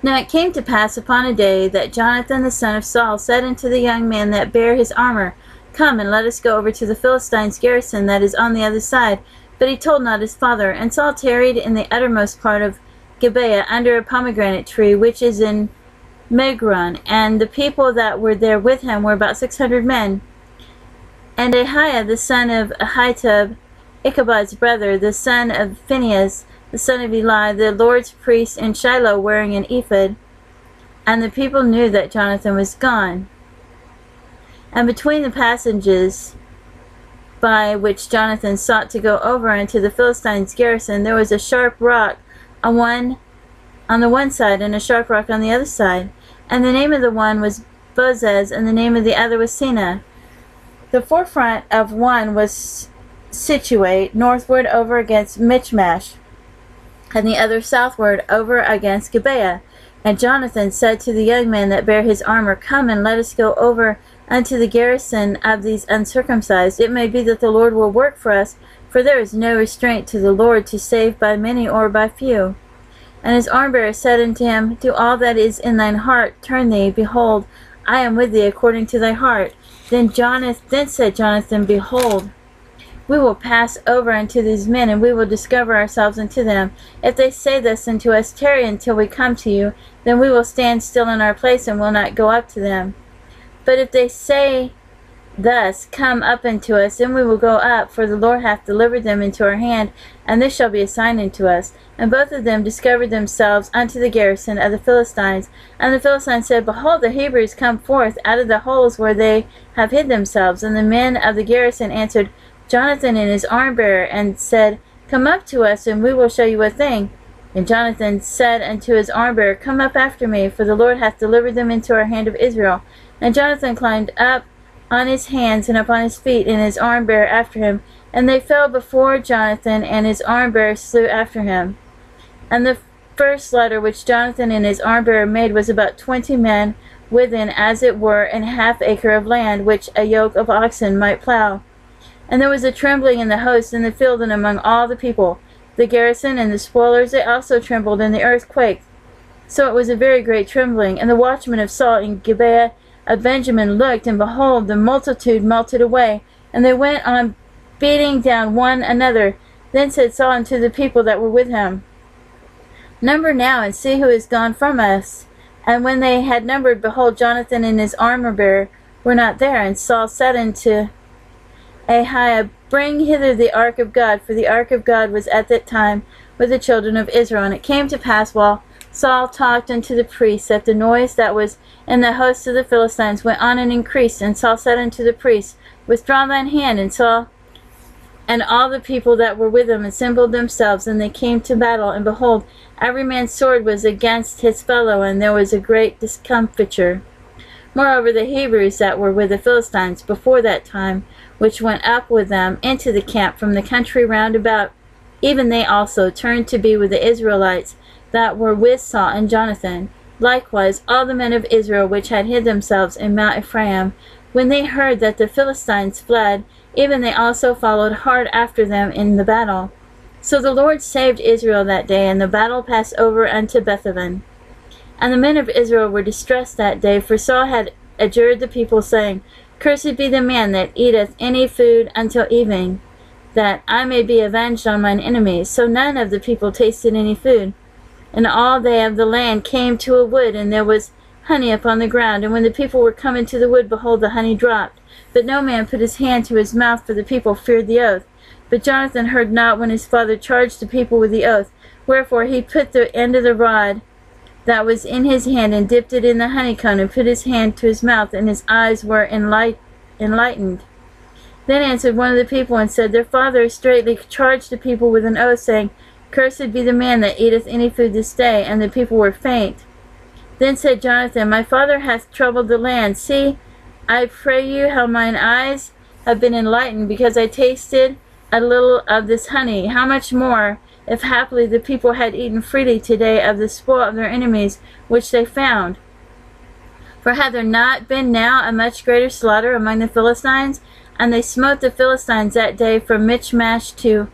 Now it came to pass upon a day that Jonathan the son of Saul said unto the young man that bare his armor, Come, and let us go over to the Philistines' garrison that is on the other side. But he told not his father. And Saul tarried in the uttermost part of Gibeah under a pomegranate tree, which is in Migron. And the people that were there with him were about 600 men. And Ahiah the son of Ahitub, Ichabod's brother, the son of Phinehas, the son of Eli, the Lord's priest in Shiloh, wearing an ephod. And the people knew that Jonathan was gone. And between the passages by which Jonathan sought to go over into the Philistines' garrison, there was a sharp rock on the one side and a sharp rock on the other side. And the name of the one was Bozez, and the name of the other was Seneh. The forefront of one was situate northward over against Michmash, and the other southward over against Gibeah. And Jonathan said to the young man that bare his armor, Come, and let us go over unto the garrison of these uncircumcised. It may be that the Lord will work for us, for there is no restraint to the Lord to save by many or by few. And his armbearer said unto him, Do all that is in thine heart, turn thee, behold, I am with thee according to thy heart. Then said Jonathan, Behold, we will pass over unto these men, and we will discover ourselves unto them. If they say thus unto us, Tarry until we come to you, then we will stand still in our place, and will not go up to them. But if they say thus, Come up unto us, then we will go up, for the Lord hath delivered them into our hand, and this shall be a sign unto us. And both of them discovered themselves unto the garrison of the Philistines. And the Philistines said, Behold, the Hebrews come forth out of the holes where they have hid themselves. And the men of the garrison answered Jonathan and his armbearer, and said, Come up to us, and we will show you a thing. And Jonathan said unto his armbearer, Come up after me, for the Lord hath delivered them into our hand of Israel. And Jonathan climbed up on his hands and upon his feet, and his armbearer after him. And they fell before Jonathan, and his armbearer slew after him. And the first slaughter which Jonathan and his armbearer made was about 20 men, within, as it were, an half acre of land, which a yoke of oxen might plow. And there was a trembling in the host in the field and among all the people. The garrison and the spoilers, they also trembled, and the earth quaked. So it was a very great trembling. And the watchmen of Saul in Gibeah of Benjamin looked, and behold, the multitude melted away, and they went on beating down one another. Then said Saul unto the people that were with him, Number now, and see who is gone from us. And when they had numbered, behold, Jonathan and his armor-bearer were not there. And Saul said unto Ahiah, Bring hither the ark of God, for the ark of God was at that time with the children of Israel. And it came to pass, while Saul talked unto the priests, that the noise that was in the host of the Philistines went on and increased. And Saul said unto the priests, Withdraw thine hand. And Saul and all the people that were with him assembled themselves, and they came to battle. And behold, every man's sword was against his fellow, and there was a great discomfiture. Moreover, the Hebrews that were with the Philistines before that time, which went up with them into the camp from the country round about, even they also turned to be with the Israelites that were with Saul and Jonathan. Likewise, all the men of Israel which had hid themselves in Mount Ephraim, when they heard that the Philistines fled, even they also followed hard after them in the battle. So the Lord saved Israel that day, and the battle passed over unto Bethaven. And the men of Israel were distressed that day, for Saul had adjured the people, saying, Cursed be the man that eateth any food until evening, that I may be avenged on mine enemies. So none of the people tasted any food. And all they of the land came to a wood, and there was honey upon the ground. And when the people were come into the wood, behold, the honey dropped. But no man put his hand to his mouth, for the people feared the oath. But Jonathan heard not when his father charged the people with the oath. Wherefore he put the end of the rod that was in his hand, and dipped it in the honeycomb, and put his hand to his mouth, and his eyes were enlightened. Then answered one of the people, and said, Their father straitly charged the people with an oath, saying, Cursed be the man that eateth any food this day. And the people were faint. Then said Jonathan, My father hath troubled the land. See, I pray you, how mine eyes have been enlightened, because I tasted a little of this honey. How much more, if haply the people had eaten freely today of the spoil of their enemies, which they found? For had there not been now a much greater slaughter among the Philistines? And they smote the Philistines that day from Michmash to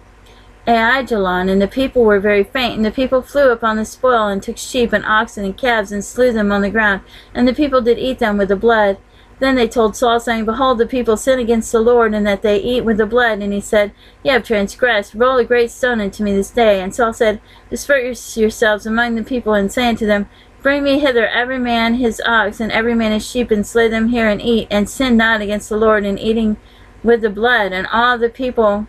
Aijalon, and the people were very faint. And the people flew upon the spoil, and took sheep and oxen and calves, and slew them on the ground. And the people did eat them with the blood. Then they told Saul, saying, Behold, the people sin against the Lord, and that they eat with the blood. And he said, Ye have transgressed. Roll a great stone unto me this day. And Saul said, Disperse yourselves among the people, and say unto them, Bring me hither every man his ox, and every man his sheep, and slay them here, and eat, and sin not against the Lord in eating with the blood. And all the people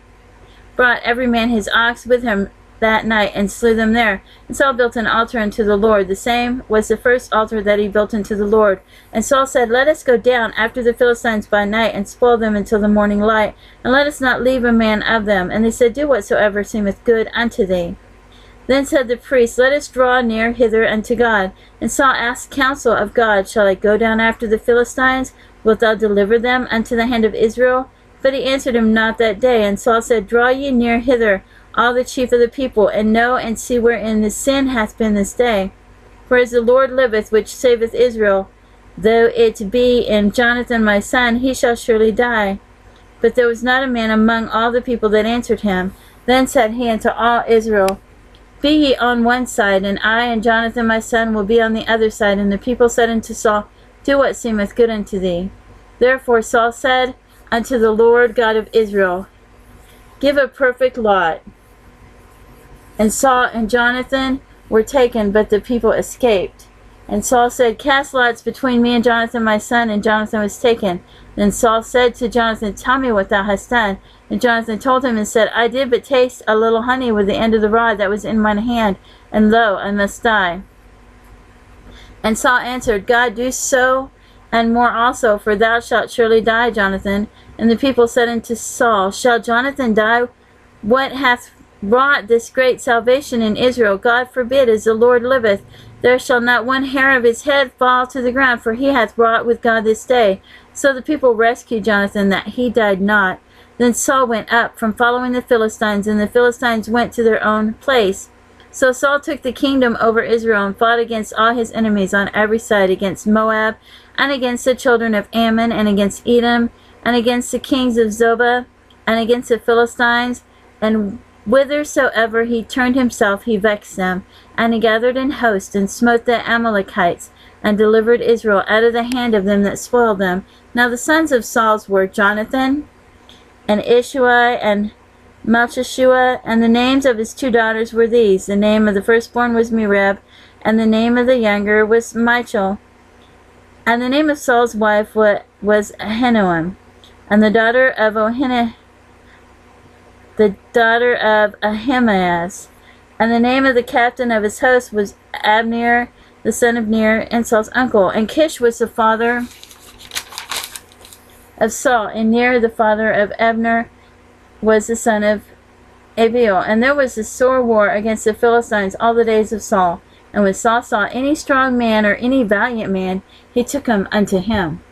brought every man his ox with him that night, and slew them there. And Saul built an altar unto the Lord. The same was the first altar that he built unto the Lord. And Saul said, Let us go down after the Philistines by night, and spoil them until the morning light, and let us not leave a man of them. And they said, Do whatsoever seemeth good unto thee. Then said the priest, Let us draw near hither unto God. And Saul asked counsel of God, Shall I go down after the Philistines? Wilt thou deliver them unto the hand of Israel? But he answered him not that day. And Saul said, Draw ye near hither, all the chief of the people, and know and see wherein the sin hath been this day. For as the Lord liveth, which saveth Israel, though it be in Jonathan my son, he shall surely die. But there was not a man among all the people that answered him. Then said he unto all Israel, Be ye on one side, and I and Jonathan my son will be on the other side. And the people said unto Saul, Do what seemeth good unto thee. Therefore Saul said unto the Lord God of Israel, Give a perfect lot. And Saul and Jonathan were taken, but the people escaped. And Saul said, Cast lots between me and Jonathan my son, and Jonathan was taken. Then Saul said to Jonathan, Tell me what thou hast done. And Jonathan told him and said, I did but taste a little honey with the end of the rod that was in mine hand, and lo, I must die. And Saul answered, God do so and more also, for thou shalt surely die, Jonathan. And the people said unto Saul, Shall Jonathan die? What hath wrought this great salvation in Israel? God forbid, as the Lord liveth, there shall not one hair of his head fall to the ground, for he hath wrought with God this day. So the people rescued Jonathan, that he died not. Then Saul went up from following the Philistines, and the Philistines went to their own place. So Saul took the kingdom over Israel, and fought against all his enemies on every side, against Moab, and against the children of Ammon, and against Edom, and against the kings of Zobah, and against the Philistines, and whithersoever he turned himself, he vexed them. And he gathered in host, and smote the Amalekites, and delivered Israel out of the hand of them that spoiled them. Now the sons of Saul were Jonathan, and Ishuai, and Malchishua, and the names of his two daughters were these. The name of the firstborn was Merab, and the name of the younger was Michal. And the name of Saul's wife was Ahinoam, and the daughter of Ahimaaz. And the name of the captain of his host was Abner, the son of Ner, and Saul's uncle. And Kish was the father of Saul, and Ner, the father of Abner, was the son of Abiel. And there was a sore war against the Philistines all the days of Saul. And when Saul saw any strong man or any valiant man, he took him unto him.